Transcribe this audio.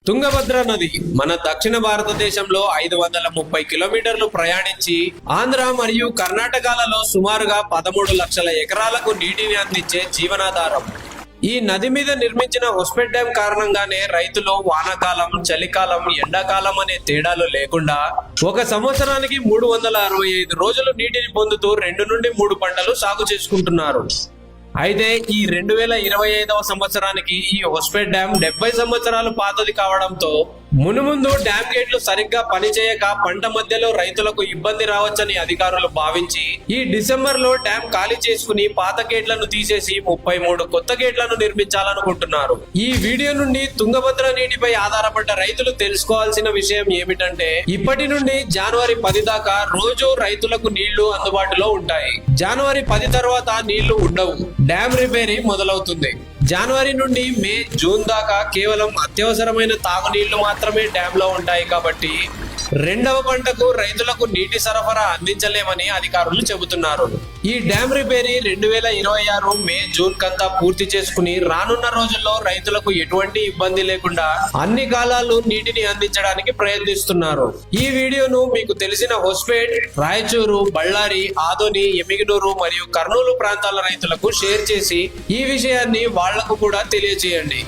తుంగభద్ర నది మన దక్షిణ భారతదేశంలో 530 కిలోమీటర్లు ప్రయాణించి ఆంధ్ర మరియు కర్ణాటకలలో సుమారుగా 13 లక్షల ఎకరాలకు నీటిని అందించే జీవనాధారం. ఈ నది మీద నిర్మించిన హొస్పేట్ డ్యాం కారణంగానే రైతులు వానాకాలం, చలికాలం, ఎండాకాలం అనే తేడాలు లేకుండా ఒక సంవత్సరానికి 365 రోజులు నీటిని పొందుతూ 2 నుండి 3 పంటలు సాగు చేసుకుంటున్నారు. అయితే ఈ 2025వ సంవత్సరానికి ఈ హొస్పేట్ డ్యాం 70 సంవత్సరాలు పాతది కావడంతో మునుముందు డ్యాం గేట్లు సరిగ్గా పనిచేయక పంట మధ్యలో రైతులకు ఇబ్బంది రావచ్చని అధికారులు భావించి ఈ డిసెంబర్ లో డ్యాం ఖాళీ చేసుకుని పాత గేట్లను తీసేసి 33 కొత్త గేట్లను నిర్మించాలనుకుంటున్నారు. ఈ వీడియో నుండి తుంగభద్ర నీటిపై ఆధారపడ్డ రైతులు తెలుసుకోవాల్సిన విషయం ఏమిటంటే, ఇప్పటి నుండి జనవరి 10 దాకా రోజు రైతులకు నీళ్లు అందుబాటులో ఉంటాయి. జనవరి 10 తర్వాత నీళ్లు ఉండవు. డ్యాం రిపేరింగ్ మొదలవుతుంది. జనవరి నుండి మే, జూన్ దాకా కేవలం అత్యవసరమైన తాగునీళ్లు మాత్రమే డ్యామ్ లో ఉంటాయి. కాబట్టి రెండవ పంటకు రైతులకు నీటి సరఫరా అందించలేమని అధికారులు చెబుతున్నారు. ఈ డ్యామ్ రిపేరీ 2026 మే, జూన్ కంతా పూర్తి చేసుకుని రానున్న రోజుల్లో రైతులకు ఎటువంటి ఇబ్బంది లేకుండా అన్ని కాలాలు నీటిని అందించడానికి ప్రయత్నిస్తున్నారు. ఈ వీడియోను మీకు తెలిసిన హొస్పేట్, రాయచూరు, బళ్ళారి, ఆదోని, ఎమిగినూరు మరియు కర్నూలు ప్రాంతాల రైతులకు షేర్ చేసి ఈ విషయాన్ని వాళ్లకు కూడా తెలియజేయండి.